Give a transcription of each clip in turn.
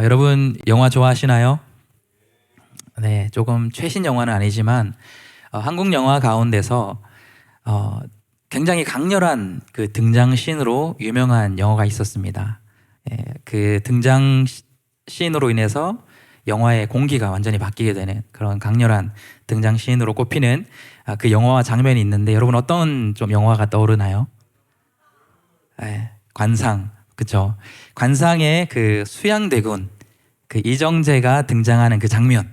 여러분 영화 좋아하시나요? 네, 조금 최신 영화는 아니지만 한국 영화 가운데서 굉장히 강렬한 그 등장씬으로 유명한 영화가 있었습니다. 그 등장씬으로 인해서 영화의 공기가 완전히 바뀌게 되는 그런 강렬한 등장씬으로 꼽히는 그 영화와 장면이 있는데, 여러분 어떤 좀 영화가 떠오르나요? 관상, 그쵸? 관상의 그 수양대군, 그 이정재가 등장하는 그 장면,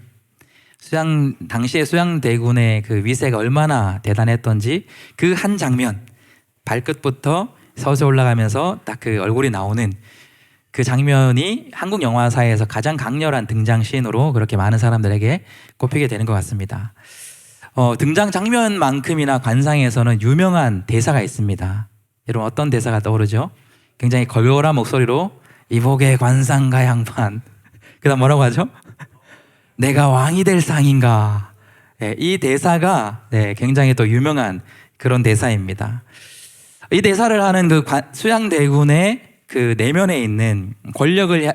당시의 수양대군의 그 위세가 얼마나 대단했던지 그 한 장면, 발끝부터 서서 올라가면서 딱 그 얼굴이 나오는 그 장면이 한국 영화사에서 가장 강렬한 등장씬으로 그렇게 많은 사람들에게 꼽히게 되는 것 같습니다. 등장 장면만큼이나 관상에서는 유명한 대사가 있습니다. 여러분 어떤 대사가 떠오르죠? 굉장히 걸걸한 목소리로 이복의 관상가 양반, 그 다음 뭐라고 하죠? 내가 왕이 될 상인가. 이 대사가 굉장히 또 유명한 그런 대사입니다. 이 대사를 하는 그 수양대군의 그 내면에 있는 권력을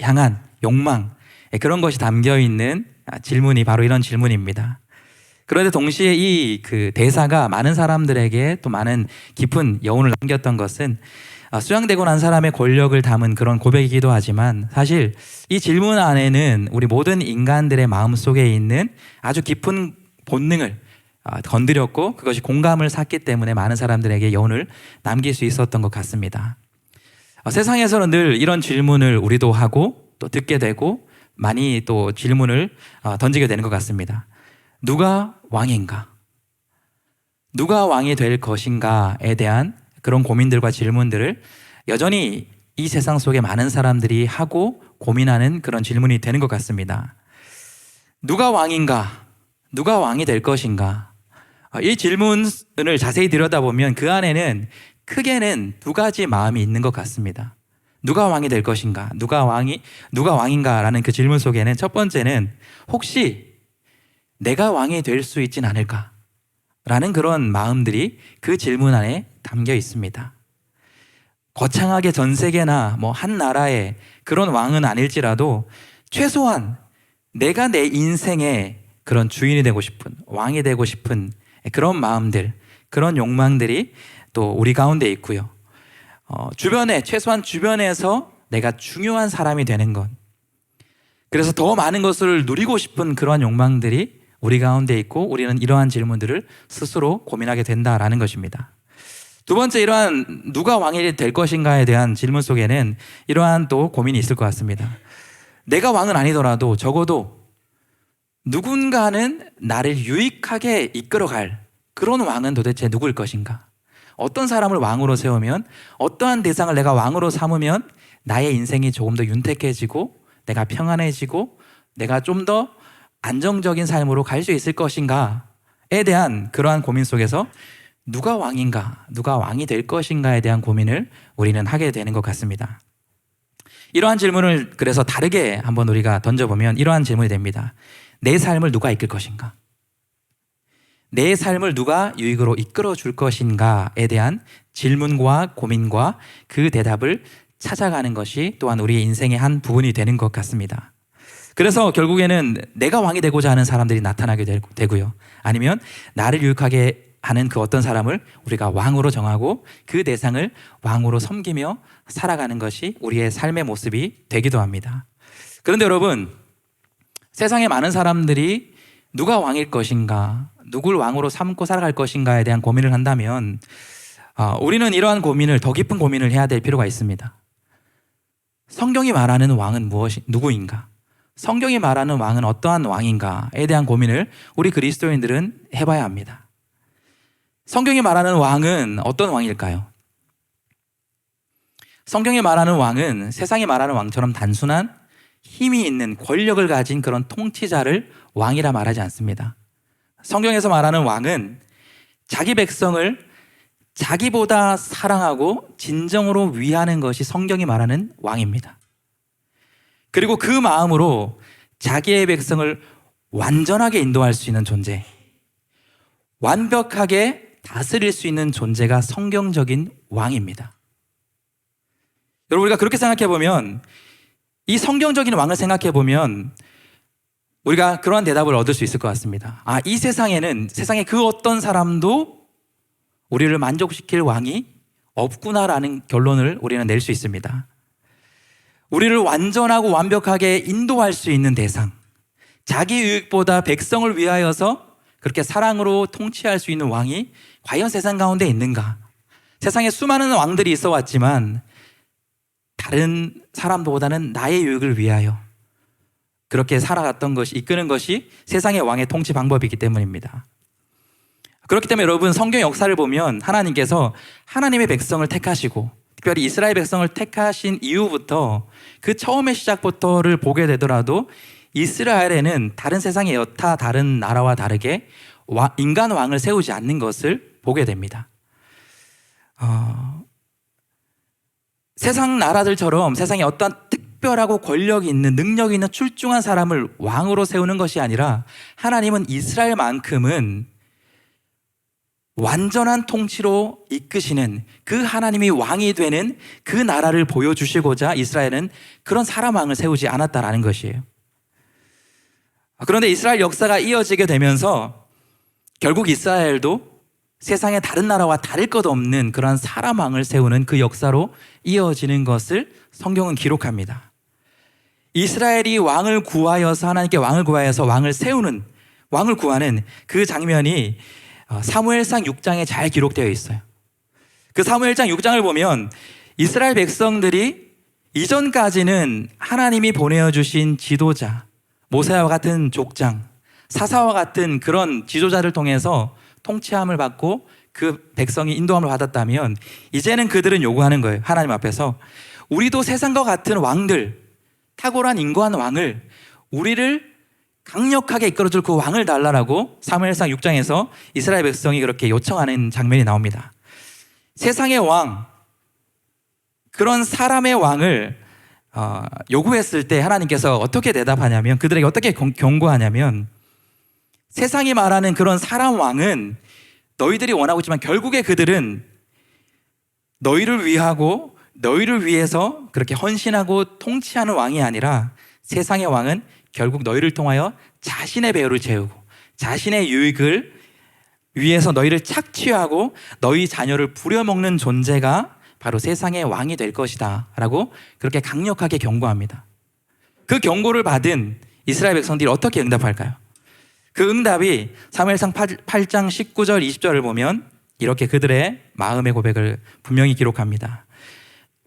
향한 욕망, 그런 것이 담겨 있는 질문이 바로 이런 질문입니다. 그런데 동시에 이 그 대사가 많은 사람들에게 또 많은 깊은 여운을 남겼던 것은 수양대군 한 사람의 권력을 담은 그런 고백이기도 하지만, 사실 이 질문 안에는 우리 모든 인간들의 마음속에 있는 아주 깊은 본능을 건드렸고, 그것이 공감을 샀기 때문에 많은 사람들에게 여운을 남길 수 있었던 것 같습니다. 세상에서는 늘 이런 질문을 우리도 하고 또 듣게 되고 많이 또 질문을 던지게 되는 것 같습니다. 누가 왕인가? 누가 왕이 될 것인가에 대한 그런 고민들과 질문들을 여전히 이 세상 속에 많은 사람들이 하고 고민하는 그런 질문이 되는 것 같습니다. 누가 왕인가? 누가 왕이 될 것인가? 이 질문을 자세히 들여다보면 그 안에는 크게는 두 가지 마음이 있는 것 같습니다. 누가 왕이 될 것인가? 누가 왕인가? 라는 그 질문 속에는 첫 번째는 혹시 내가 왕이 될 수 있진 않을까? 라는 그런 마음들이 그 질문 안에 담겨 있습니다. 거창하게 전 세계나 뭐 한 나라의 그런 왕은 아닐지라도 최소한 내가 내 인생의 그런 주인이 되고 싶은, 왕이 되고 싶은 그런 마음들, 그런 욕망들이 또 우리 가운데 있고요. 최소한 주변에서 내가 중요한 사람이 되는 것, 그래서 더 많은 것을 누리고 싶은 그러한 욕망들이 우리 가운데 있고, 우리는 이러한 질문들을 스스로 고민하게 된다라는 것입니다. 두 번째, 이러한 누가 왕이 될 것인가에 대한 질문 속에는 이러한 또 고민이 있을 것 같습니다. 내가 왕은 아니더라도 적어도 누군가는 나를 유익하게 이끌어갈 그런 왕은 도대체 누구일 것인가? 어떤 사람을 왕으로 세우면, 어떠한 대상을 내가 왕으로 삼으면 나의 인생이 조금 더 윤택해지고 내가 평안해지고 내가 좀 더 안정적인 삶으로 갈 수 있을 것인가에 대한 그러한 고민 속에서 누가 왕인가, 누가 왕이 될 것인가에 대한 고민을 우리는 하게 되는 것 같습니다. 이러한 질문을 그래서 다르게 한번 우리가 던져보면 이러한 질문이 됩니다. 내 삶을 누가 이끌 것인가? 내 삶을 누가 유익으로 이끌어 줄 것인가에 대한 질문과 고민과 그 대답을 찾아가는 것이 또한 우리의 인생의 한 부분이 되는 것 같습니다. 그래서 결국에는 내가 왕이 되고자 하는 사람들이 나타나게 되고요, 아니면 나를 유익하게 하는 그 어떤 사람을 우리가 왕으로 정하고 그 대상을 왕으로 섬기며 살아가는 것이 우리의 삶의 모습이 되기도 합니다. 그런데 여러분, 세상에 많은 사람들이 누가 왕일 것인가, 누굴 왕으로 삼고 살아갈 것인가에 대한 고민을 한다면 우리는 이러한 고민을, 더 깊은 고민을 해야 될 필요가 있습니다. 성경이 말하는 왕은 누구인가? 성경이 말하는 왕은 어떠한 왕인가에 대한 고민을 우리 그리스도인들은 해봐야 합니다. 성경이 말하는 왕은 어떤 왕일까요? 성경이 말하는 왕은 세상이 말하는 왕처럼 단순한 힘이 있는 권력을 가진 그런 통치자를 왕이라 말하지 않습니다. 성경에서 말하는 왕은 자기 백성을 자기보다 사랑하고 진정으로 위하는 것이 성경이 말하는 왕입니다. 그리고 그 마음으로 자기의 백성을 완전하게 인도할 수 있는 존재, 완벽하게 다스릴 수 있는 존재가 성경적인 왕입니다. 여러분, 우리가 그렇게 생각해 보면 이 성경적인 왕을 생각해 보면 우리가 그러한 대답을 얻을 수 있을 것 같습니다. 아, 이 세상에는 세상에 그 어떤 사람도 우리를 만족시킬 왕이 없구나라는 결론을 우리는 낼 수 있습니다. 우리를 완전하고 완벽하게 인도할 수 있는 대상, 자기 유익보다 백성을 위하여서 그렇게 사랑으로 통치할 수 있는 왕이 과연 세상 가운데 있는가? 세상에 수많은 왕들이 있어 왔지만 다른 사람보다는 나의 유익을 위하여 그렇게 살아갔던 것이, 이끄는 것이 세상의 왕의 통치 방법이기 때문입니다. 그렇기 때문에 여러분, 성경 역사를 보면 하나님께서 하나님의 백성을 택하시고 특별히 이스라엘 백성을 택하신 이후부터 그 처음의 시작부터를 보게 되더라도 이스라엘에는 다른 세상의 여타 다른 나라와 다르게 인간 왕을 세우지 않는 것을 보게 됩니다. 세상 나라들처럼 세상에 어떤 특별하고 권력이 있는, 능력이 있는 출중한 사람을 왕으로 세우는 것이 아니라 하나님은 이스라엘만큼은 완전한 통치로 이끄시는 그 하나님이 왕이 되는 그 나라를 보여주시고자 이스라엘은 그런 사람 왕을 세우지 않았다라는 것이에요. 그런데 이스라엘 역사가 이어지게 되면서 결국 이스라엘도 세상의 다른 나라와 다를 것 없는 그런 사람 왕을 세우는 그 역사로 이어지는 것을 성경은 기록합니다. 이스라엘이 왕을 구하여서 하나님께 왕을 구하여서 왕을 세우는, 왕을 구하는 그 장면이 사무엘상 6장에 잘 기록되어 있어요. 그 사무엘상 6장을 보면 이스라엘 백성들이 이전까지는 하나님이 보내주신 지도자, 모세와 같은 족장, 사사와 같은 그런 지도자를 통해서 통치함을 받고 그 백성이 인도함을 받았다면 이제는 그들은 요구하는 거예요. 하나님 앞에서 우리도 세상과 같은 왕들, 탁월한 인고한 왕을, 우리를 강력하게 이끌어줄 그 왕을 달라라고 사무엘상 6장에서 이스라엘 백성이 그렇게 요청하는 장면이 나옵니다. 세상의 왕, 그런 사람의 왕을 요구했을 때 하나님께서 어떻게 대답하냐면, 그들에게 어떻게 경고하냐면, 세상이 말하는 그런 사람 왕은 너희들이 원하고 있지만 결국에 그들은 너희를 위하고 너희를 위해서 그렇게 헌신하고 통치하는 왕이 아니라 세상의 왕은 결국 너희를 통하여 자신의 배후를 채우고 자신의 유익을 위해서 너희를 착취하고 너희 자녀를 부려먹는 존재가 바로 세상의 왕이 될 것이다 라고 그렇게 강력하게 경고합니다. 그 경고를 받은 이스라엘 백성들이 어떻게 응답할까요? 그 응답이 사무엘상 8장 19절 20절을 보면 이렇게 그들의 마음의 고백을 분명히 기록합니다.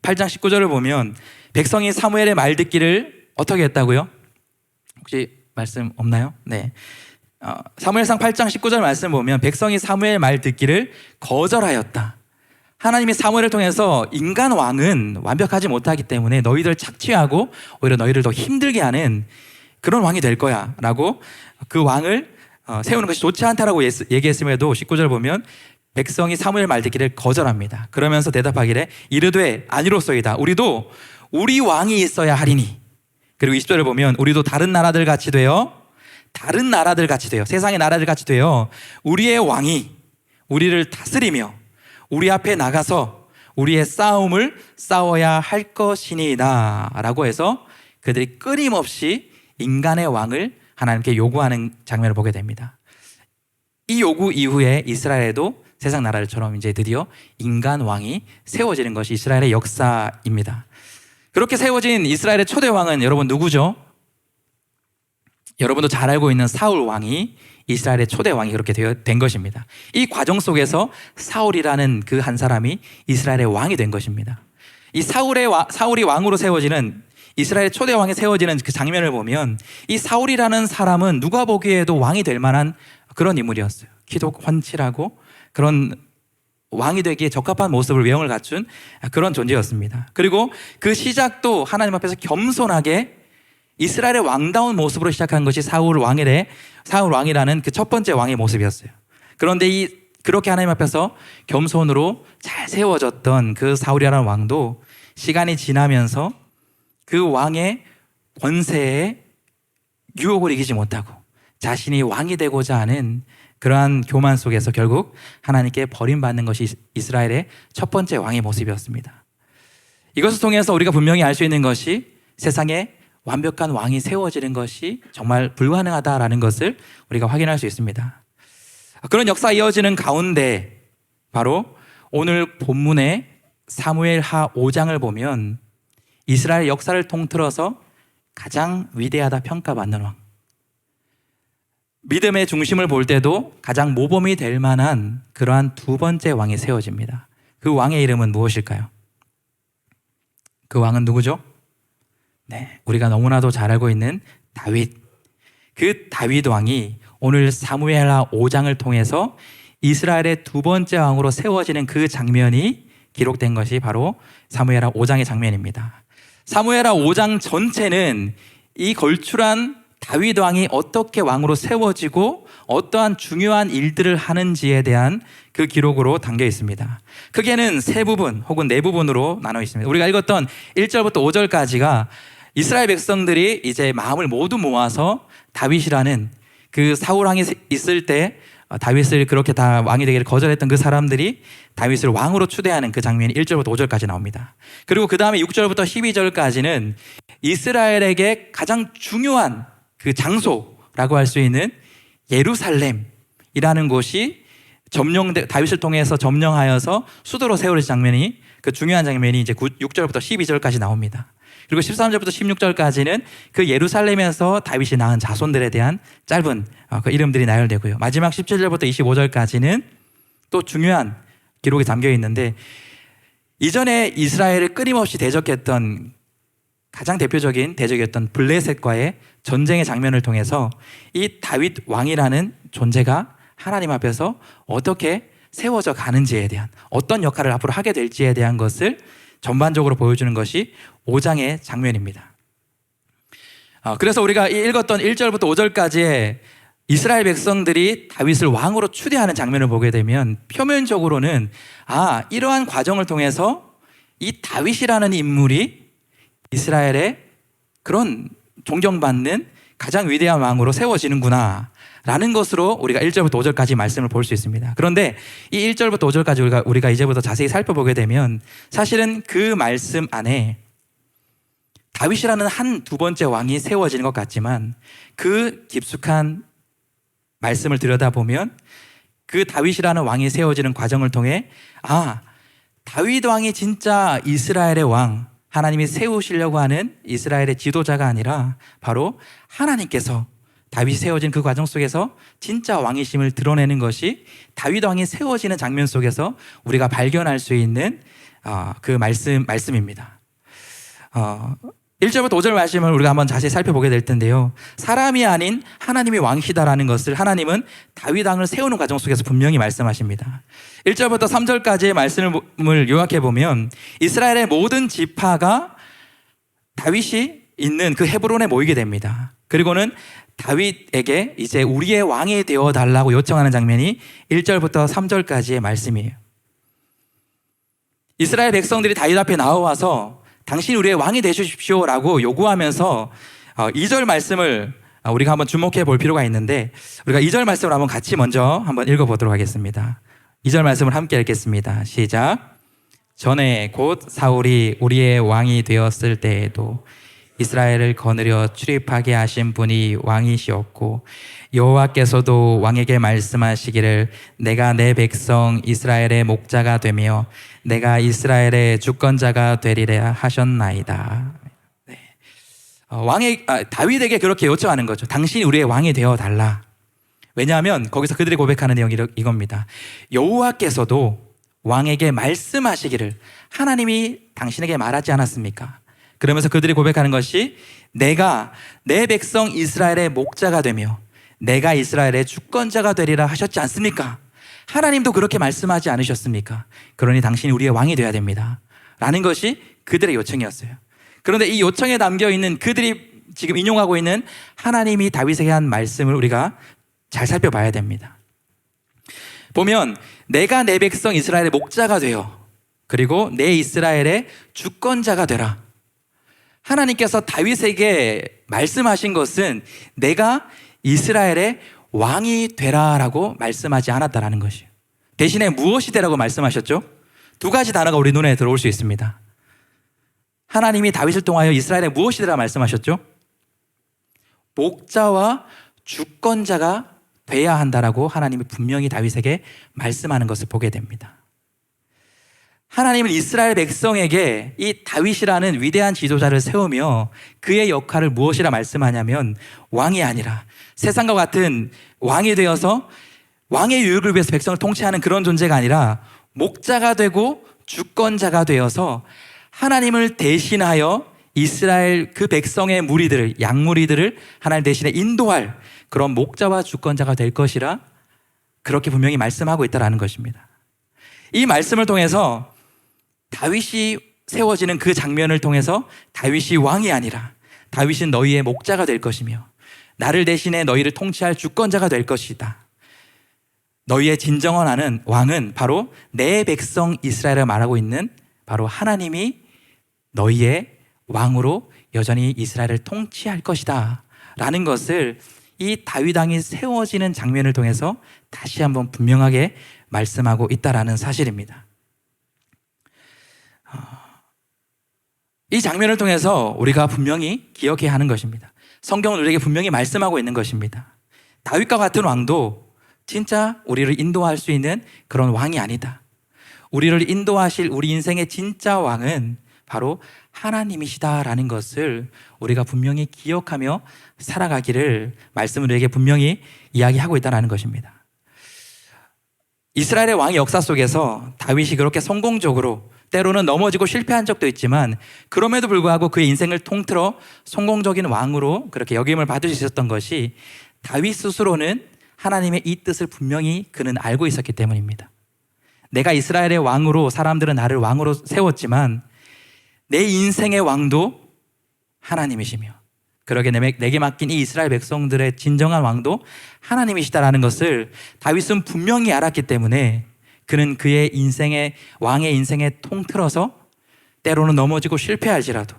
8장 19절을 보면 백성이 사무엘의 말 듣기를 어떻게 했다고요? 혹시 말씀 없나요? 네. 사무엘상 8장 19절 말씀 보면 백성이 사무엘 말 듣기를 거절하였다. 하나님이 사무엘을 통해서 인간 왕은 완벽하지 못하기 때문에 너희들 착취하고 오히려 너희를 더 힘들게 하는 그런 왕이 될 거야 라고 그 왕을 세우는 것이 좋지 않다라고 얘기했음에도 19절 보면 백성이 사무엘 말 듣기를 거절합니다. 그러면서 대답하기를 이르되 아니로소이다. 우리도 우리 왕이 있어야 하리니. 그리고 20절을 보면 우리도 다른 나라들 같이 되어 세상의 나라들 같이 되어 우리의 왕이 우리를 다스리며 우리 앞에 나가서 우리의 싸움을 싸워야 할 것이니이다 라고 해서 그들이 끊임없이 인간의 왕을 하나님께 요구하는 장면을 보게 됩니다. 이 요구 이후에 이스라엘에도 세상 나라들처럼 이제 드디어 인간 왕이 세워지는 것이 이스라엘의 역사입니다. 그렇게 세워진 이스라엘의 초대 왕은 여러분 누구죠? 여러분도 잘 알고 있는 사울 왕이 이스라엘의 초대 왕이 그렇게 된 것입니다. 이 과정 속에서 사울이라는 그 한 사람이 이스라엘의 왕이 된 것입니다. 이 사울이 왕으로 세워지는, 이스라엘 초대 왕이 세워지는 그 장면을 보면 이 사울이라는 사람은 누가 보기에도 왕이 될 만한 그런 인물이었어요. 키도 훤칠하고 그런 왕이 되기에 적합한 모습을, 외형을 갖춘 그런 존재였습니다. 그리고 그 시작도 하나님 앞에서 겸손하게 이스라엘의 왕다운 모습으로 시작한 것이 사울 왕이라는 그 첫 번째 왕의 모습이었어요. 그런데 그렇게 하나님 앞에서 겸손으로 잘 세워졌던 그 사울이라는 왕도 시간이 지나면서 그 왕의 권세에 유혹을 이기지 못하고 자신이 왕이 되고자 하는 그러한 교만 속에서 결국 하나님께 버림받는 것이 이스라엘의 첫 번째 왕의 모습이었습니다. 이것을 통해서 우리가 분명히 알 수 있는 것이 세상에 완벽한 왕이 세워지는 것이 정말 불가능하다라는 것을 우리가 확인할 수 있습니다. 그런 역사 이어지는 가운데 바로 오늘 본문의 사무엘하 5장을 보면 이스라엘 역사를 통틀어서 가장 위대하다 평가받는 왕, 믿음의 중심을 볼 때도 가장 모범이 될 만한 그러한 두 번째 왕이 세워집니다. 그 왕의 이름은 무엇일까요? 그 왕은 누구죠? 네, 우리가 너무나도 잘 알고 있는 다윗. 그 다윗 왕이 오늘 사무엘하 5장을 통해서 이스라엘의 두 번째 왕으로 세워지는 그 장면이 기록된 것이 바로 사무엘하 5장의 장면입니다. 사무엘하 5장 전체는 이 걸출한 다윗 왕이 어떻게 왕으로 세워지고 어떠한 중요한 일들을 하는지에 대한 그 기록으로 담겨 있습니다. 크게는 세 부분 혹은 네 부분으로 나눠 있습니다. 우리가 읽었던 1절부터 5절까지가 이스라엘 백성들이 이제 마음을 모두 모아서 다윗이라는 그 사울 왕이 있을 때 다윗을 그렇게 다 왕이 되기를 거절했던 그 사람들이 다윗을 왕으로 추대하는 그 장면이 1절부터 5절까지 나옵니다. 그리고 그 다음에 6절부터 12절까지는 이스라엘에게 가장 중요한 그 장소라고 할 수 있는 예루살렘이라는 곳이 다윗을 통해서 점령하여서 수도로 세워진 장면이, 그 중요한 장면이 이제 6절부터 12절까지 나옵니다. 그리고 13절부터 16절까지는 그 예루살렘에서 다윗이 낳은 자손들에 대한 짧은 그 이름들이 나열되고요. 마지막 17절부터 25절까지는 또 중요한 기록이 담겨 있는데, 이전에 이스라엘을 끊임없이 대적했던 가장 대표적인 대적이었던 블레셋과의 전쟁의 장면을 통해서 이 다윗 왕이라는 존재가 하나님 앞에서 어떻게 세워져 가는지에 대한, 어떤 역할을 앞으로 하게 될지에 대한 것을 전반적으로 보여주는 것이 5장의 장면입니다. 그래서 우리가 읽었던 1절부터 5절까지의 이스라엘 백성들이 다윗을 왕으로 추대하는 장면을 보게 되면 표면적으로는 이러한 과정을 통해서 이 다윗이라는 인물이 이스라엘의 그런 존경받는 가장 위대한 왕으로 세워지는구나 라는 것으로 우리가 1절부터 5절까지 말씀을 볼 수 있습니다. 그런데 이 1절부터 5절까지 우리가 이제부터 자세히 살펴보게 되면 사실은 그 말씀 안에 다윗이라는 한 두 번째 왕이 세워지는 것 같지만, 그 깊숙한 말씀을 들여다보면 그 다윗이라는 왕이 세워지는 과정을 통해 다윗 왕이 진짜 이스라엘의 왕, 하나님이 세우시려고 하는 이스라엘의 지도자가 아니라 바로 하나님께서 다윗이 세워진 그 과정 속에서 진짜 왕이심을 드러내는 것이 다윗 왕이 세워지는 장면 속에서 우리가 발견할 수 있는 그 말씀입니다. 1절부터 5절 말씀을 우리가 한번 자세히 살펴보게 될 텐데요, 사람이 아닌 하나님이 왕이시다라는 것을 하나님은 다윗 왕을 세우는 과정 속에서 분명히 말씀하십니다. 1절부터 3절까지의 말씀을 요약해 보면 이스라엘의 모든 지파가 다윗이 있는 그 헤브론에 모이게 됩니다. 그리고는 다윗에게 이제 우리의 왕이 되어 달라고 요청하는 장면이 1절부터 3절까지의 말씀이에요. 이스라엘 백성들이 다윗 앞에 나와서 당신이 우리의 왕이 되주십시오 라고 요구하면서 2절 말씀을 우리가 한번 주목해 볼 필요가 있는데, 우리가 2절 말씀을 한번 같이 먼저 한번 읽어보도록 하겠습니다. 2절 말씀을 함께 읽겠습니다. 시작. 전에 곧 사울이 우리의 왕이 되었을 때에도 이스라엘을 거느려 출입하게 하신 분이 왕이시었고, 여호와께서도 왕에게 말씀하시기를 내가 내 백성 이스라엘의 목자가 되며 내가 이스라엘의 주권자가 되리라 하셨나이다. 네. 다윗에게 그렇게 요청하는 거죠. 당신이 우리의 왕이 되어 달라. 왜냐하면 거기서 그들이 고백하는 내용이 이겁니다. 여호와께서도 왕에게 말씀하시기를 하나님이 당신에게 말하지 않았습니까? 그러면서 그들이 고백하는 것이 내가 내 백성 이스라엘의 목자가 되며 내가 이스라엘의 주권자가 되리라 하셨지 않습니까? 하나님도 그렇게 말씀하지 않으셨습니까? 그러니 당신이 우리의 왕이 되어야 됩니다 라는 것이 그들의 요청이었어요. 그런데 이 요청에 담겨있는, 그들이 지금 인용하고 있는 하나님이 다윗에게 한 말씀을 우리가 잘 살펴봐야 됩니다. 보면 내가 내 백성 이스라엘의 목자가 되어 그리고 내 이스라엘의 주권자가 되라. 하나님께서 다윗에게 말씀하신 것은 내가 이스라엘의 왕이 되라라고 말씀하지 않았다라는 것이에요. 대신에 무엇이 되라고 말씀하셨죠? 두 가지 단어가 우리 눈에 들어올 수 있습니다. 하나님이 다윗을 통하여 이스라엘에 무엇이더라 말씀하셨죠? 목자와 주권자가 돼야 한다라고 하나님이 분명히 다윗에게 말씀하는 것을 보게 됩니다. 하나님은 이스라엘 백성에게 이 다윗이라는 위대한 지도자를 세우며 그의 역할을 무엇이라 말씀하냐면 왕이 아니라 세상과 같은 왕이 되어서 왕의 유익을 위해서 백성을 통치하는 그런 존재가 아니라 목자가 되고 주권자가 되어서 하나님을 대신하여 이스라엘 그 백성의 무리들을, 양무리들을 하나님 대신에 인도할 그런 목자와 주권자가 될 것이라 그렇게 분명히 말씀하고 있다는 것입니다. 이 말씀을 통해서 다윗이 세워지는 그 장면을 통해서 다윗이 왕이 아니라 다윗은 너희의 목자가 될 것이며 나를 대신해 너희를 통치할 주권자가 될 것이다. 너희의 진정한 왕은 바로 내 백성 이스라엘을 말하고 있는 바로 하나님이 너희의 왕으로 여전히 이스라엘을 통치할 것이다 라는 것을 이 다윗 왕이 세워지는 장면을 통해서 다시 한번 분명하게 말씀하고 있다는 사실입니다. 이 장면을 통해서 우리가 분명히 기억해야 하는 것입니다. 성경은 우리에게 분명히 말씀하고 있는 것입니다. 다윗과 같은 왕도 진짜 우리를 인도할 수 있는 그런 왕이 아니다. 우리를 인도하실 우리 인생의 진짜 왕은 바로 하나님이시다라는 것을 우리가 분명히 기억하며 살아가기를 말씀을 우리에게 분명히 이야기하고 있다는 것입니다. 이스라엘의 왕의 역사 속에서 다윗이 그렇게 성공적으로 때로는 넘어지고 실패한 적도 있지만 그럼에도 불구하고 그의 인생을 통틀어 성공적인 왕으로 그렇게 여김을 받을 수 있었던 것이 다윗 스스로는 하나님의 이 뜻을 분명히 그는 알고 있었기 때문입니다. 내가 이스라엘의 왕으로 사람들은 나를 왕으로 세웠지만 내 인생의 왕도 하나님이시며 그러게 내게 맡긴 이 이스라엘 백성들의 진정한 왕도 하나님이시다라는 것을 다윗은 분명히 알았기 때문에 그는 그의 인생의 왕의 인생에 통틀어서 때로는 넘어지고 실패할지라도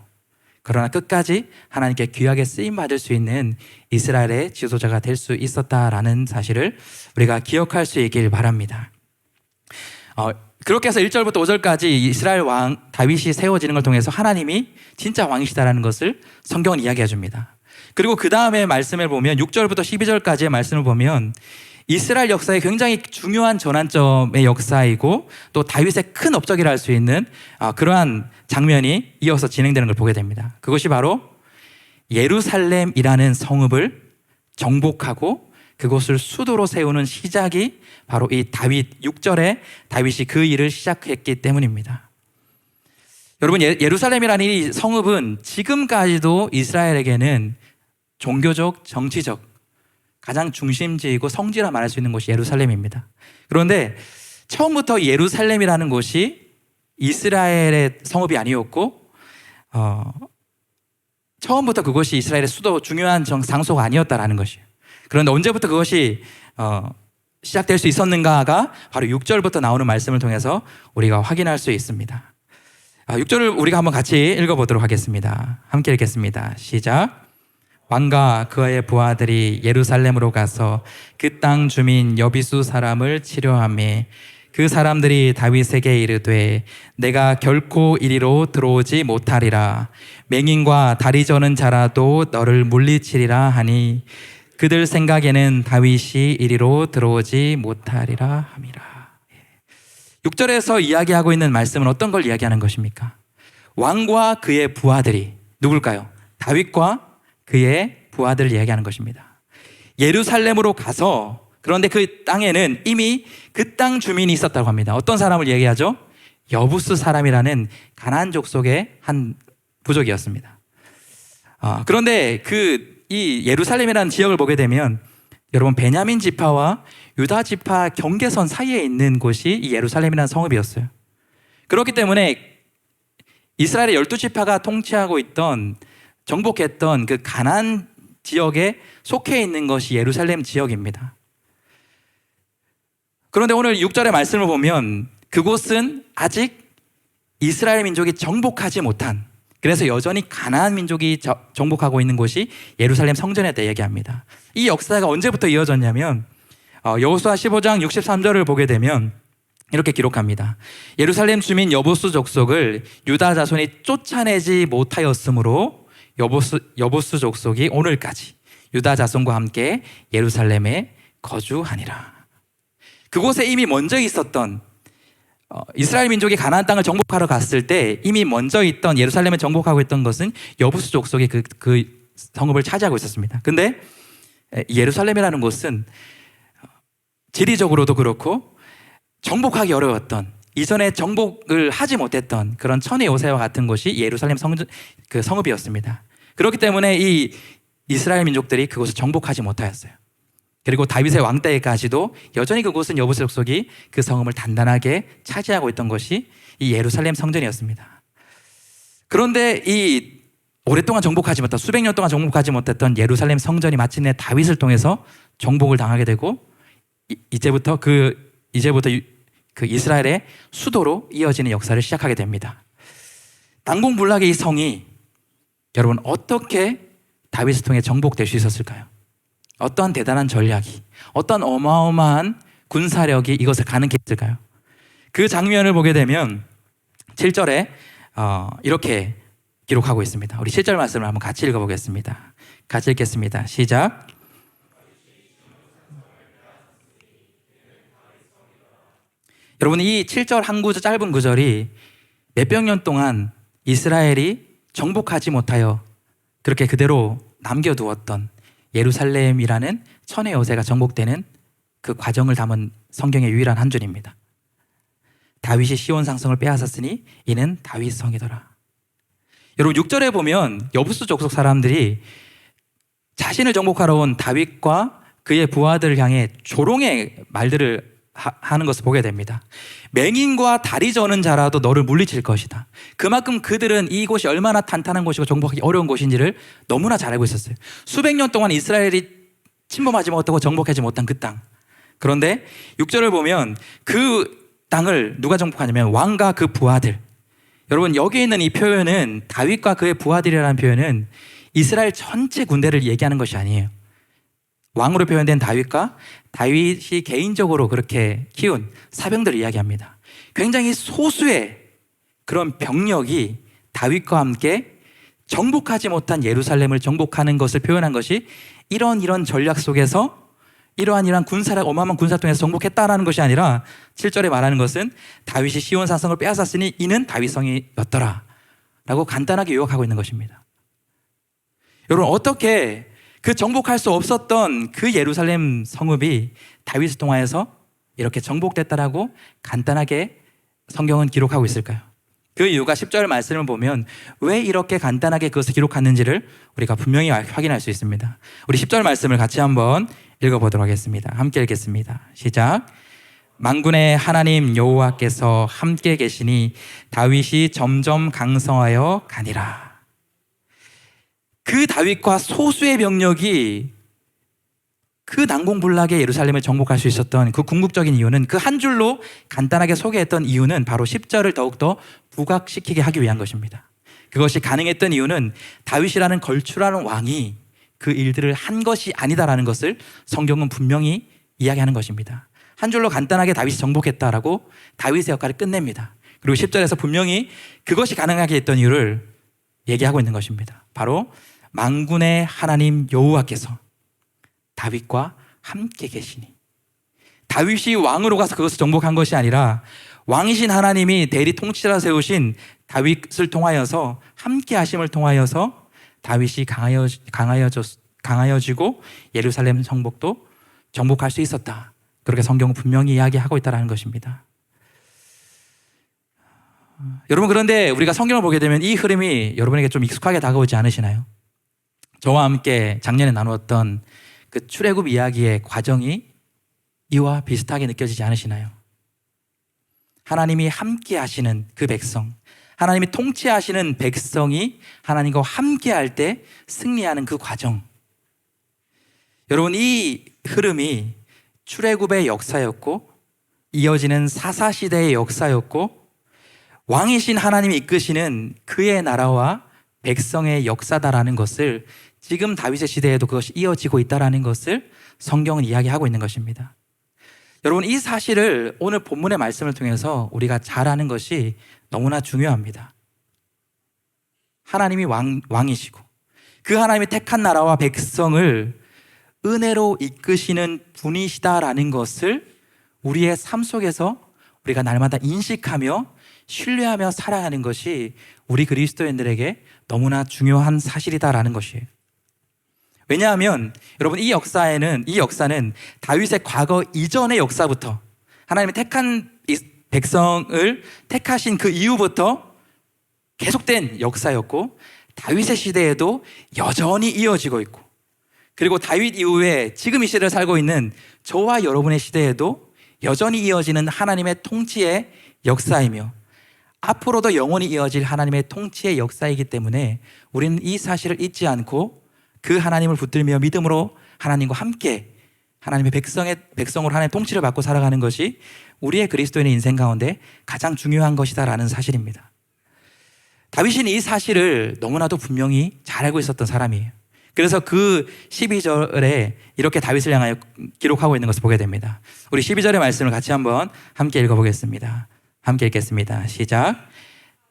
그러나 끝까지 하나님께 귀하게 쓰임받을 수 있는 이스라엘의 지도자가 될 수 있었다라는 사실을 우리가 기억할 수 있길 바랍니다. 그렇게 해서 1절부터 5절까지 이스라엘 왕 다윗이 세워지는 걸 통해서 하나님이 진짜 왕이시다라는 것을 성경은 이야기해 줍니다. 그리고 그 다음에 말씀을 보면 6절부터 12절까지의 말씀을 보면 이스라엘 역사의 굉장히 중요한 전환점의 역사이고 또 다윗의 큰 업적이라 할 수 있는 그러한 장면이 이어서 진행되는 걸 보게 됩니다. 그것이 바로 예루살렘이라는 성읍을 정복하고 그곳을 수도로 세우는 시작이 바로 이 다윗 6절에 다윗이 그 일을 시작했기 때문입니다. 여러분, 예루살렘이라는 이 성읍은 지금까지도 이스라엘에게는 종교적, 정치적 가장 중심지이고 성지라 말할 수 있는 곳이 예루살렘입니다. 그런데 처음부터 예루살렘이라는 곳이 이스라엘의 성읍이 아니었고 처음부터 그것이 이스라엘의 수도 중요한 장소가 아니었다라는 것이에요. 그런데 언제부터 그것이 시작될 수 있었는가가 바로 6절부터 나오는 말씀을 통해서 우리가 확인할 수 있습니다. 6절을 우리가 한번 같이 읽어보도록 하겠습니다. 함께 읽겠습니다. 시작. 왕과 그의 부하들이 예루살렘으로 가서 그 땅 주민 여비수 사람을 치료하매 그 사람들이 다윗에게 이르되 내가 결코 이리로 들어오지 못하리라. 맹인과 다리 저는 자라도 너를 물리치리라 하니 그들 생각에는 다윗이 이리로 들어오지 못하리라 함이라. 6절에서 이야기하고 있는 말씀은 어떤 걸 이야기하는 것입니까? 왕과 그의 부하들이 누굴까요? 다윗과 그의 부하들을 이야기하는 것입니다. 예루살렘으로 가서 그런데 그 땅에는 이미 그 땅 주민이 있었다고 합니다. 어떤 사람을 얘기하죠? 여부스 사람이라는 가나안 족속의 한 부족이었습니다. 그런데 이 예루살렘이라는 지역을 보게 되면 여러분 베냐민 지파와 유다 지파 경계선 사이에 있는 곳이 이 예루살렘이라는 성읍이었어요. 그렇기 때문에 이스라엘의 12지파가 통치하고 있던 정복했던 그 가나안 지역에 속해 있는 것이 예루살렘 지역입니다. 그런데 오늘 6절의 말씀을 보면 그곳은 아직 이스라엘 민족이 정복하지 못한, 그래서 여전히 가나안 민족이 정복하고 있는 곳이 예루살렘 성전에 대해 얘기합니다. 이 역사가 언제부터 이어졌냐면 여호수아 15장 63절을 보게 되면 이렇게 기록합니다. 예루살렘 주민 여보스 족속을 유다 자손이 쫓아내지 못하였으므로 여보스 족속이 오늘까지 유다 자손과 함께 예루살렘에 거주하니라. 그곳에 이미 먼저 있었던 이스라엘 민족이 가나안 땅을 정복하러 갔을 때 이미 먼저 있던 예루살렘을 정복하고 있던 것은 여부스 족속이 그 성읍을 차지하고 있었습니다. 근데 예루살렘이라는 곳은 지리적으로도 그렇고 정복하기 어려웠던, 이전에 정복을 하지 못했던 그런 천의 요새와 같은 곳이 예루살렘 그 성읍이었습니다. 그렇기 때문에 이 이스라엘 민족들이 그곳을 정복하지 못하였어요. 그리고 다윗의 왕 때까지도 여전히 그곳은 여부스 족속이 그 성읍을 단단하게 차지하고 있던 것이 이 예루살렘 성전이었습니다. 그런데 이 오랫동안 정복하지 못한, 수백 년 동안 정복하지 못했던 예루살렘 성전이 마침내 다윗을 통해서 정복을 당하게 되고 이제부터 그 이스라엘의 수도로 이어지는 역사를 시작하게 됩니다. 난공불락의 이 성이 여러분 어떻게 다윗을 통해 정복될 수 있었을까요? 어떠한 대단한 전략이, 어떤 어마어마한 군사력이 이것을 가능케 했을까요? 그 장면을 보게 되면 7절에 이렇게 기록하고 있습니다. 우리 7절 말씀을 한번 같이 읽어보겠습니다. 같이 읽겠습니다. 시작. 여러분, 이 7절 한 구절, 짧은 구절이 몇백 년 동안 이스라엘이 정복하지 못하여 그렇게 그대로 남겨두었던 예루살렘이라는 천의 요새가 정복되는 그 과정을 담은 성경의 유일한 한 줄입니다. 다윗이 시온 상성을 빼앗았으니 이는 다윗 성이더라. 여러분, 6절에 보면 여부스 족속 사람들이 자신을 정복하러 온 다윗과 그의 부하들을 향해 조롱의 말들을 하는 것을 보게 됩니다. 맹인과 다리 저는 자라도 너를 물리칠 것이다. 그만큼 그들은 이곳이 얼마나 탄탄한 곳이고 정복하기 어려운 곳인지를 너무나 잘 알고 있었어요. 수백 년 동안 이스라엘이 침범하지 못하고 정복하지 못한 그 땅. 그런데 6절을 보면 그 땅을 누가 정복하냐면 왕과 그 부하들. 여러분, 여기 있는 이 표현은 다윗과 그의 부하들이라는 표현은 이스라엘 전체 군대를 얘기하는 것이 아니에요. 왕으로 표현된 다윗과 다윗이 개인적으로 그렇게 키운 사병들을 이야기합니다. 굉장히 소수의 그런 병력이 다윗과 함께 정복하지 못한 예루살렘을 정복하는 것을 표현한 것이 이런 전략 속에서 이러한 어마어마한 군사를 통해서 정복했다라는 것이 아니라 7절에 말하는 것은 다윗이 시온 산성을 빼앗았으니 이는 다윗성이었더라 라고 간단하게 요약하고 있는 것입니다. 여러분, 어떻게 그 정복할 수 없었던 그 예루살렘 성읍이 다윗을 통하여서 이렇게 정복됐다라고 간단하게 성경은 기록하고 있을까요? 그 이유가 10절 말씀을 보면 왜 이렇게 간단하게 그것을 기록하는지를 우리가 분명히 확인할 수 있습니다. 우리 10절 말씀을 같이 한번 읽어보도록 하겠습니다. 함께 읽겠습니다. 시작. 만군의 하나님 여호와께서 함께 계시니 다윗이 점점 강성하여 가니라. 그 다윗과 소수의 병력이 그 난공불락의 예루살렘을 정복할 수 있었던 그 궁극적인 이유는, 그 한 줄로 간단하게 소개했던 이유는 바로 10절을 더욱더 부각시키게 하기 위한 것입니다. 그것이 가능했던 이유는 다윗이라는 걸출하는 왕이 그 일들을 한 것이 아니다라는 것을 성경은 분명히 이야기하는 것입니다. 한 줄로 간단하게 다윗이 정복했다라고 다윗의 역할을 끝냅니다. 그리고 10절에서 분명히 그것이 가능하게 했던 이유를 얘기하고 있는 것입니다. 바로 만군의 하나님 여호와께서 다윗과 함께 계시니, 다윗이 왕으로 가서 그것을 정복한 것이 아니라 왕이신 하나님이 대리 통치자 세우신 다윗을 통하여서 함께 하심을 통하여서 다윗이 강하여지고 예루살렘 정복도 정복할 수 있었다. 그렇게 성경은 분명히 이야기하고 있다는 것입니다. 여러분, 그런데 우리가 성경을 보게 되면 이 흐름이 여러분에게 좀 익숙하게 다가오지 않으시나요? 저와 함께 작년에 나누었던 그 출애굽 이야기의 과정이 이와 비슷하게 느껴지지 않으시나요? 하나님이 함께 하시는 그 백성, 하나님이 통치하시는 백성이 하나님과 함께 할 때 승리하는 그 과정. 여러분, 이 흐름이 출애굽의 역사였고 이어지는 사사시대의 역사였고 왕이신 하나님이 이끄시는 그의 나라와 백성의 역사다라는 것을 지금 다윗의 시대에도 그것이 이어지고 있다라는 것을 성경은 이야기하고 있는 것입니다. 여러분, 이 사실을 오늘 본문의 말씀을 통해서 우리가 잘 아는 것이 너무나 중요합니다. 하나님이 왕이시고 그 하나님이 택한 나라와 백성을 은혜로 이끄시는 분이시다라는 것을 우리의 삶 속에서 우리가 날마다 인식하며 신뢰하며 살아야 하는 것이 우리 그리스도인들에게 너무나 중요한 사실이다라는 것이에요. 왜냐하면 여러분, 이 역사는 다윗의 과거 이전의 역사부터 하나님이 택한 이 백성을 택하신 그 이후부터 계속된 역사였고, 다윗의 시대에도 여전히 이어지고 있고, 그리고 다윗 이후에 지금 이 시대를 살고 있는 저와 여러분의 시대에도 여전히 이어지는 하나님의 통치의 역사이며 앞으로도 영원히 이어질 하나님의 통치의 역사이기 때문에 우리는 이 사실을 잊지 않고 그 하나님을 붙들며 믿음으로 하나님과 함께 하나님의 백성으로 하나님의 통치를 받고 살아가는 것이 우리의 그리스도인의 인생 가운데 가장 중요한 것이다라는 사실입니다. 다윗은 이 사실을 너무나도 분명히 잘 알고 있었던 사람이에요. 그래서 그 12절에 이렇게 다윗을 향하여 기록하고 있는 것을 보게 됩니다. 우리 12절의 말씀을 같이 한번 함께 읽어보겠습니다. 함께 읽겠습니다. 시작.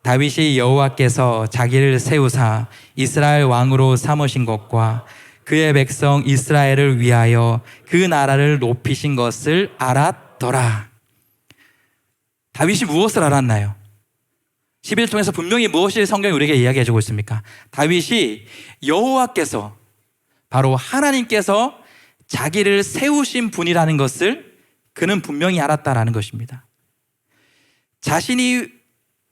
다윗이 여호와께서 자기를 세우사 이스라엘 왕으로 삼으신 것과 그의 백성 이스라엘을 위하여 그 나라를 높이신 것을 알았더라. 다윗이 무엇을 알았나요? 11절 통해서 분명히 무엇을 성경이 우리에게 이야기해주고 있습니까? 다윗이 여호와께서, 바로 하나님께서 자기를 세우신 분이라는 것을 그는 분명히 알았다라는 것입니다. 자신이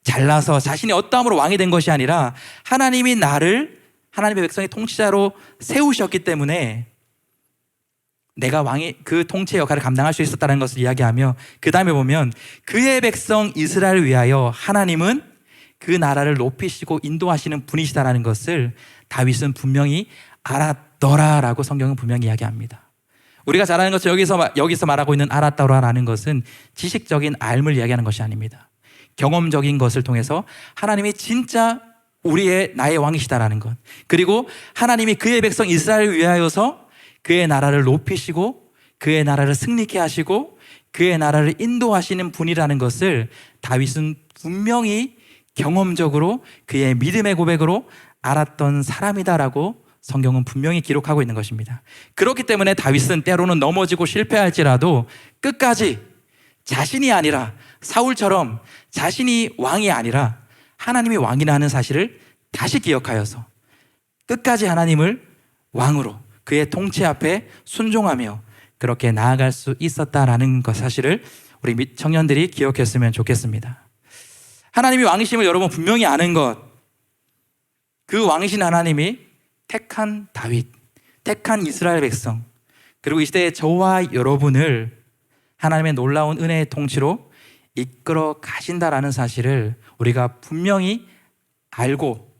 잘나서 자신이 어떠함으로 왕이 된 것이 아니라 하나님이 나를 하나님의 백성의 통치자로 세우셨기 때문에 내가 그 통치 역할을 감당할 수 있었다는 것을 이야기하며, 그 다음에 보면 그의 백성 이스라엘을 위하여 하나님은 그 나라를 높이시고 인도하시는 분이시다라는 것을 다윗은 분명히 알았더라라고 성경은 분명히 이야기합니다. 우리가 잘 아는 것처럼 여기서 말하고 있는 알았더라라는 것은 지식적인 알을 이야기하는 것이 아닙니다. 경험적인 것을 통해서 하나님이 진짜 나의 왕이시다라는 것, 그리고 하나님이 그의 백성 이스라엘을 위하여서 그의 나라를 높이시고 그의 나라를 승리케 하시고 그의 나라를 인도하시는 분이라는 것을 다윗은 분명히 경험적으로 그의 믿음의 고백으로 알았던 사람이다라고 성경은 분명히 기록하고 있는 것입니다. 그렇기 때문에 다윗은 때로는 넘어지고 실패할지라도 끝까지 자신이 아니라 사울처럼 자신이 왕이 아니라 하나님이 왕이라는 사실을 다시 기억하여서 끝까지 하나님을 왕으로 그의 통치 앞에 순종하며 그렇게 나아갈 수 있었다라는 것 사실을 우리 청년들이 기억했으면 좋겠습니다. 하나님이 왕이심을 여러분 분명히 아는 것, 그 왕이신 하나님이 택한 다윗, 택한 이스라엘 백성, 그리고 이 시대의 저와 여러분을 하나님의 놀라운 은혜의 통치로 이끌어 가신다라는 사실을 우리가 분명히 알고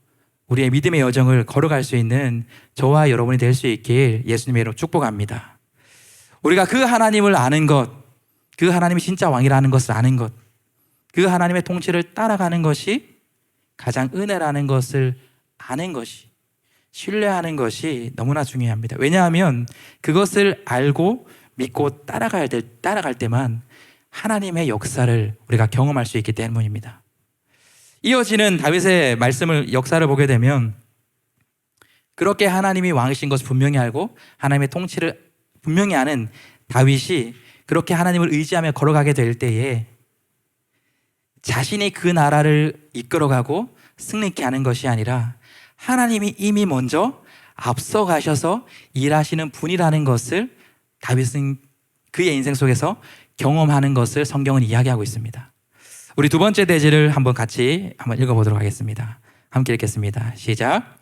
우리의 믿음의 여정을 걸어갈 수 있는 저와 여러분이 될 수 있길 예수님의 이름으로 축복합니다. 우리가 그 하나님을 아는 것, 그 하나님이 진짜 왕이라는 것을 아는 것, 그 하나님의 통치를 따라가는 것이 가장 은혜라는 것을 아는 것이, 신뢰하는 것이 너무나 중요합니다. 왜냐하면 그것을 알고 믿고 따라갈 때만 하나님의 역사를 우리가 경험할 수 있기 때문입니다. 이어지는 다윗의 역사를 보게 되면 그렇게 하나님이 왕이신 것을 분명히 알고 하나님의 통치를 분명히 아는 다윗이 그렇게 하나님을 의지하며 걸어가게 될 때에 자신이 그 나라를 이끌어가고 승리케 하는 것이 아니라 하나님이 이미 먼저 앞서 가셔서 일하시는 분이라는 것을 다윗은 그의 인생 속에서 경험하는 것을 성경은 이야기하고 있습니다. 우리 두 번째 대지를 같이 읽어보도록 하겠습니다. 함께 읽겠습니다. 시작.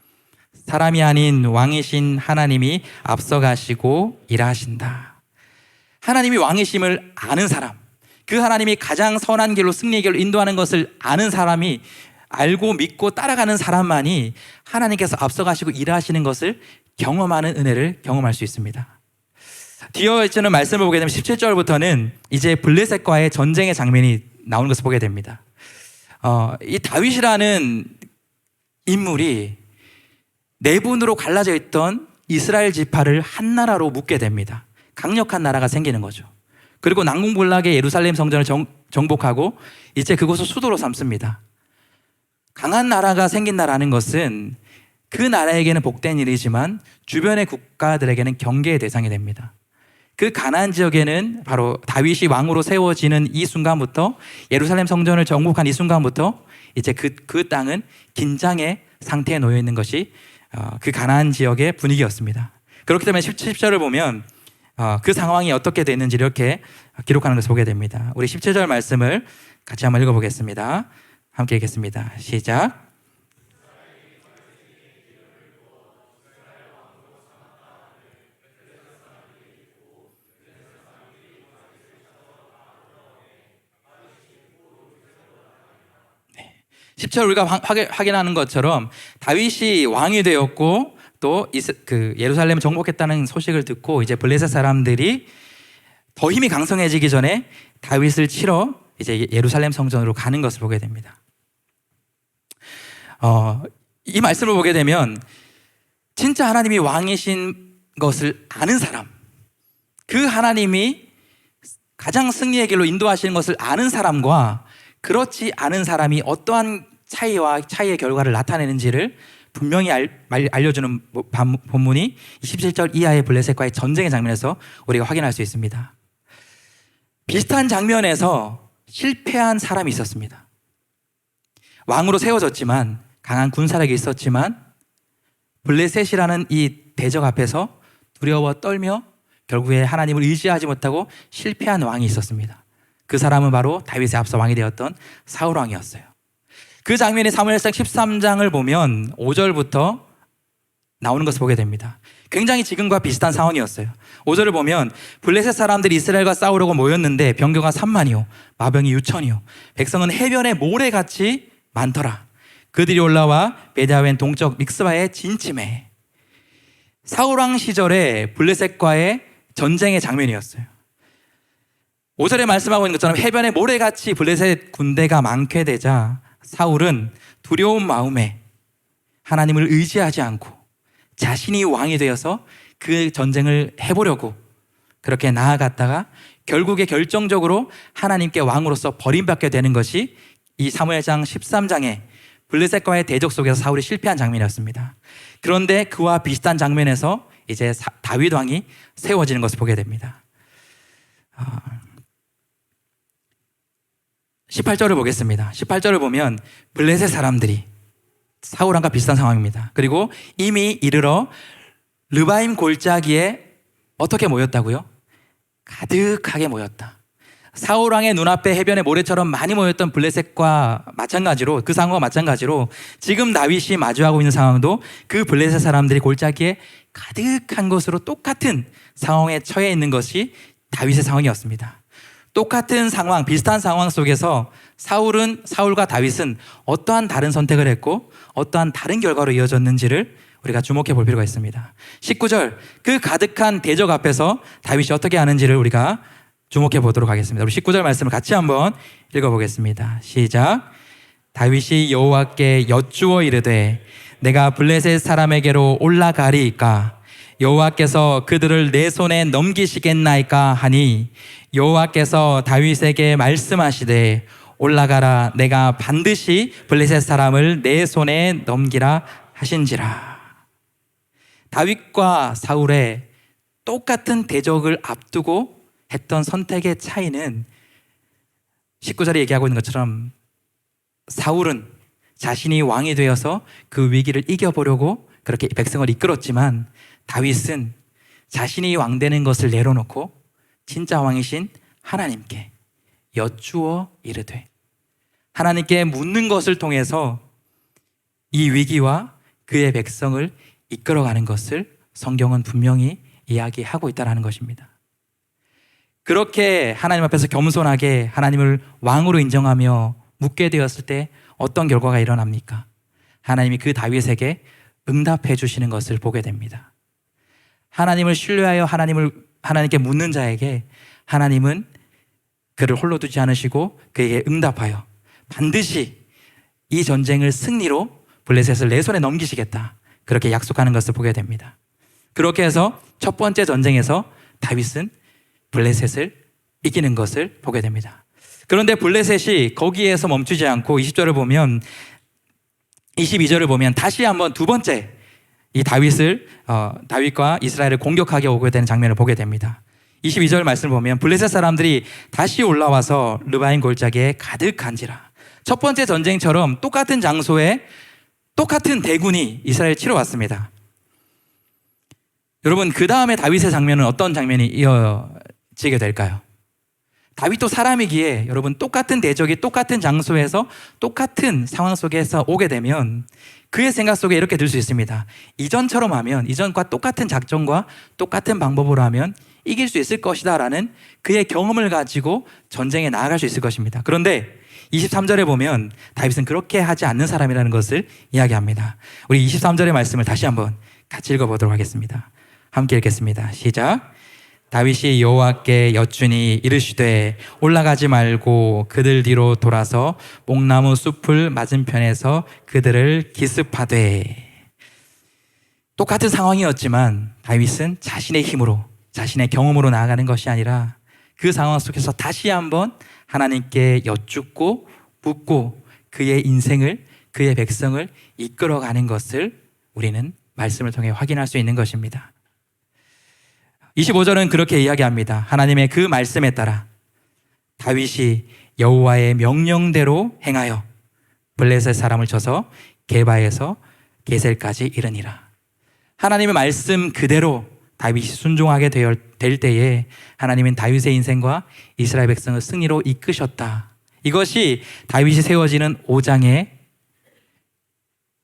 사람이 아닌 왕이신 하나님이 앞서 가시고 일하신다. 하나님이 왕이심을 아는 사람, 그 하나님이 가장 선한 길로 승리의 길로 인도하는 것을 아는 사람이, 알고 믿고 따라가는 사람만이 하나님께서 앞서 가시고 일하시는 것을 경험하는 은혜를 경험할 수 있습니다. 뒤이어지는 말씀을 보게 되면 17절부터는 이제 블레셋과의 전쟁의 장면이 나오는 것을 보게 됩니다. 이 다윗이라는 인물이 네 분으로 갈라져 있던 이스라엘 지파를 한 나라로 묶게 됩니다. 강력한 나라가 생기는 거죠. 그리고 난공불락의 예루살렘 성전을 정복하고 이제 그곳을 수도로 삼습니다. 강한 나라가 생긴다라는 것은 그 나라에게는 복된 일이지만 주변의 국가들에게는 경계의 대상이 됩니다. 그 가나안 지역에는 바로 다윗이 왕으로 세워지는 이 순간부터, 예루살렘 성전을 정복한 이 순간부터 이제 그 땅은 긴장의 상태에 놓여 있는 것이 그 가나안 지역의 분위기였습니다. 그렇기 때문에 17절을 보면 그 상황이 어떻게 됐는지 이렇게 기록하는 것을 보게 됩니다. 우리 17절 말씀을 같이 한번 읽어보겠습니다. 함께 읽겠습니다. 시작. 10절 우리가 확인하는 것처럼 다윗이 왕이 되었고 또 예루살렘을 정복했다는 소식을 듣고 이제 블레셋 사람들이 더 힘이 강성해지기 전에 다윗을 치러 이제 예루살렘 성전으로 가는 것을 보게 됩니다. 이 말씀을 보게 되면 진짜 하나님이 왕이신 것을 아는 사람, 그 하나님이 가장 승리의 길로 인도하시는 것을 아는 사람과 그렇지 않은 사람이 어떠한 차이의 결과를 나타내는지를 분명히 알려주는 본문이 27절 이하의 블레셋과의 전쟁의 장면에서 우리가 확인할 수 있습니다. 비슷한 장면에서 실패한 사람이 있었습니다. 왕으로 세워졌지만, 강한 군사력이 있었지만 블레셋이라는 이 대적 앞에서 두려워 떨며 결국에 하나님을 의지하지 못하고 실패한 왕이 있었습니다. 그 사람은 바로 다윗의 앞서 왕이 되었던 사울 왕이었어요. 그 장면이 사무엘상 13장을 보면 5절부터 나오는 것을 보게 됩니다. 굉장히 지금과 비슷한 상황이었어요. 5절을 보면 블레셋 사람들이 이스라엘과 싸우려고 모였는데 병거가 3만이요 마병이 6천이요 백성은 해변에 모래같이 많더라. 그들이 올라와 베다웬 동쪽 믹스바에 진침해. 사울왕 시절에 블레셋과의 전쟁의 장면이었어요. 5절에 말씀하고 있는 것처럼 해변에 모래같이 블레셋 군대가 많게 되자 사울은 두려운 마음에 하나님을 의지하지 않고 자신이 왕이 되어서 그 전쟁을 해보려고 그렇게 나아갔다가 결국에 결정적으로 하나님께 왕으로서 버림받게 되는 것이 이 사무엘상 13장의 블레셋과의 대적 속에서 사울이 실패한 장면이었습니다. 그런데 그와 비슷한 장면에서 이제 다윗 왕이 세워지는 것을 보게 됩니다. 18절을 보겠습니다. 18절을 보면 블레셋 사람들이 사울 왕과 비슷한 상황입니다. 그리고 이미 이르러 르바임 골짜기에 어떻게 모였다고요? 가득하게 모였다. 사울 왕의 눈앞에 해변에 모래처럼 많이 모였던 블레셋과 마찬가지로, 그 상황과 마찬가지로 지금 다윗이 마주하고 있는 상황도 그 블레셋 사람들이 골짜기에 가득한 것으로 똑같은 상황에 처해 있는 것이 다윗의 상황이었습니다. 똑같은 상황, 비슷한 상황 속에서 사울과 다윗은 어떠한 다른 선택을 했고 어떠한 다른 결과로 이어졌는지를 우리가 주목해 볼 필요가 있습니다. 19절, 그 가득한 대적 앞에서 다윗이 어떻게 하는지를 우리가 주목해 보도록 하겠습니다. 우리 19절 말씀을 같이 한번 읽어보겠습니다. 시작. 다윗이 여호와께 여쭈어 이르되 내가 블레셋 사람에게로 올라가리이까 여호와께서 그들을 내 손에 넘기시겠나이까 하니 여호와께서 다윗에게 말씀하시되 올라가라 내가 반드시 블레셋 사람을 내 손에 넘기라 하신지라. 다윗과 사울의 똑같은 대적을 앞두고 했던 선택의 차이는 19절에 얘기하고 있는 것처럼 사울은 자신이 왕이 되어서 그 위기를 이겨보려고 그렇게 백성을 이끌었지만 다윗은 자신이 왕 되는 것을 내려놓고 진짜 왕이신 하나님께 여쭈어 이르되 하나님께 묻는 것을 통해서 이 위기와 그의 백성을 이끌어가는 것을 성경은 분명히 이야기하고 있다는 것입니다. 그렇게 하나님 앞에서 겸손하게 하나님을 왕으로 인정하며 묻게 되었을 때 어떤 결과가 일어납니까? 하나님이 그 다윗에게 응답해 주시는 것을 보게 됩니다. 하나님을 신뢰하여 하나님께 묻는 자에게 하나님은 그를 홀로 두지 않으시고 그에게 응답하여 반드시 이 전쟁을 승리로 블레셋을 내 손에 넘기시겠다, 그렇게 약속하는 것을 보게 됩니다. 그렇게 해서 첫 번째 전쟁에서 다윗은 블레셋을 이기는 것을 보게 됩니다. 그런데 블레셋이 거기에서 멈추지 않고 20절을 보면 22절을 보면 다시 한번 두 번째 이 다윗과 이스라엘을 공격하게 오게 되는 장면을 보게 됩니다. 22절 말씀을 보면 블레셋 사람들이 다시 올라와서 르바임 골짜기에 가득한지라. 첫 번째 전쟁처럼 똑같은 장소에 똑같은 대군이 이스라엘 치러 왔습니다. 여러분, 그 다음에 다윗의 장면은 어떤 장면이 이어지게 될까요? 다윗도 사람이기에 여러분, 똑같은 대적이 똑같은 장소에서 똑같은 상황 속에서 오게 되면 그의 생각 속에 이렇게 들 수 있습니다. 이전처럼 하면, 이전과 똑같은 작전과 똑같은 방법으로 하면 이길 수 있을 것이다 라는 그의 경험을 가지고 전쟁에 나아갈 수 있을 것입니다. 그런데 23절에 보면 다윗은 그렇게 하지 않는 사람이라는 것을 이야기합니다. 우리 23절의 말씀을 다시 한번 같이 읽어보도록 하겠습니다. 함께 읽겠습니다. 시작. 다윗이 여호와께 여쭈니 이르시되 올라가지 말고 그들 뒤로 돌아서 뽕나무 숲을 맞은편에서 그들을 기습하되. 똑같은 상황이었지만 다윗은 자신의 힘으로, 자신의 경험으로 나아가는 것이 아니라 그 상황 속에서 다시 한번 하나님께 여쭙고 묻고 그의 인생을, 그의 백성을 이끌어가는 것을 우리는 말씀을 통해 확인할 수 있는 것입니다. 25절은 그렇게 이야기합니다. 하나님의 그 말씀에 따라 다윗이 여호와의 명령대로 행하여 블레셋 사람을 쳐서 게바에서 게셀까지 이르니라. 하나님의 말씀 그대로 다윗이 순종하게 될 때에 하나님은 다윗의 인생과 이스라엘 백성을 승리로 이끄셨다. 이것이 다윗이 세워지는 5장의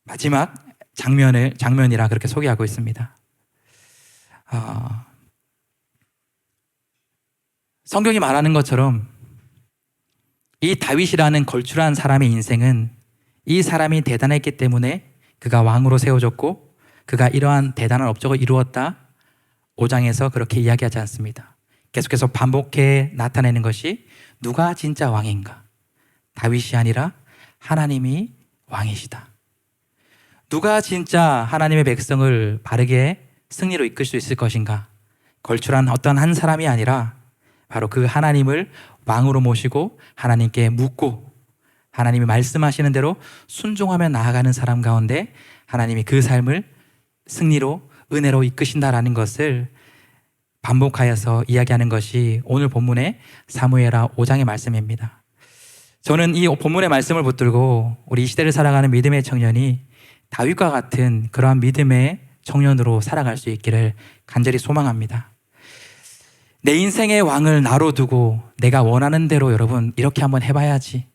마지막 장면이라 그렇게 소개하고 있습니다. 성경이 말하는 것처럼 이 다윗이라는 걸출한 사람의 인생은 이 사람이 대단했기 때문에 그가 왕으로 세워졌고 그가 이러한 대단한 업적을 이루었다. 5장에서 그렇게 이야기하지 않습니다. 계속해서 반복해 나타내는 것이 누가 진짜 왕인가? 다윗이 아니라 하나님이 왕이시다. 누가 진짜 하나님의 백성을 바르게 승리로 이끌 수 있을 것인가? 걸출한 어떤 한 사람이 아니라 바로 그 하나님을 왕으로 모시고 하나님께 묻고 하나님이 말씀하시는 대로 순종하며 나아가는 사람 가운데 하나님이 그 삶을 승리로 은혜로 이끄신다라는 것을 반복하여서 이야기하는 것이 오늘 본문의 사무엘하 5장의 말씀입니다. 저는 이 본문의 말씀을 붙들고 우리 이 시대를 살아가는 믿음의 청년이 다윗과 같은 그러한 믿음의 청년으로 살아갈 수 있기를 간절히 소망합니다. 내 인생의 왕을 나로 두고 내가 원하는 대로 여러분 이렇게 한번 해봐야지.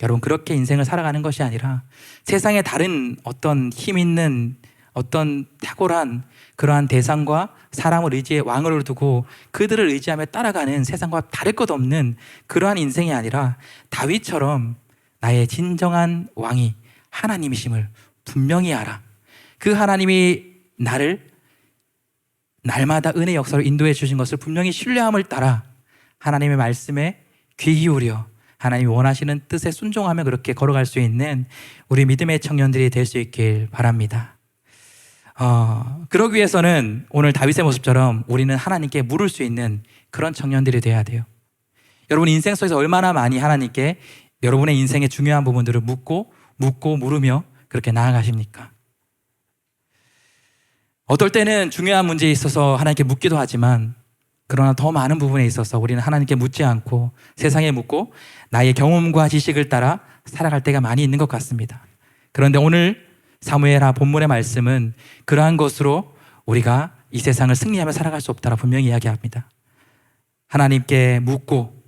여러분 그렇게 인생을 살아가는 것이 아니라 세상에 다른 어떤 힘 있는 어떤 탁월한 그러한 대상과 사람을 의지해 왕을 두고 그들을 의지하며 따라가는 세상과 다를 것 없는 그러한 인생이 아니라 다윗처럼 나의 진정한 왕이 하나님이심을 분명히 알아. 그 하나님이 나를 날마다 은혜 역사로 인도해 주신 것을 분명히 신뢰함을 따라 하나님의 말씀에 귀 기울여 하나님이 원하시는 뜻에 순종하며 그렇게 걸어갈 수 있는 우리 믿음의 청년들이 될 수 있길 바랍니다. 그러기 위해서는 오늘 다윗의 모습처럼 우리는 하나님께 물을 수 있는 그런 청년들이 돼야 돼요. 여러분 인생 속에서 얼마나 많이 하나님께 여러분의 인생의 중요한 부분들을 묻고 물으며 그렇게 나아가십니까? 어떨 때는 중요한 문제에 있어서 하나님께 묻기도 하지만 그러나 더 많은 부분에 있어서 우리는 하나님께 묻지 않고 세상에 묻고 나의 경험과 지식을 따라 살아갈 때가 많이 있는 것 같습니다. 그런데 오늘 사무엘하 본문의 말씀은 그러한 것으로 우리가 이 세상을 승리하며 살아갈 수 없다라 분명히 이야기합니다. 하나님께 묻고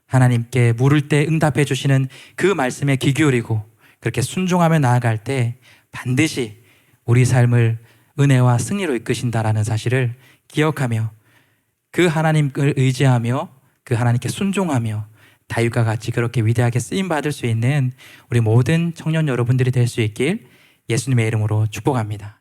하나님께 물을 때 응답해 주시는 그 말씀에 귀 기울이고 그렇게 순종하며 나아갈 때 반드시 우리 삶을 은혜와 승리로 이끄신다라는 사실을 기억하며 그 하나님을 의지하며 그 하나님께 순종하며 다윗과 같이 그렇게 위대하게 쓰임받을 수 있는 우리 모든 청년 여러분들이 될 수 있길 예수님의 이름으로 축복합니다.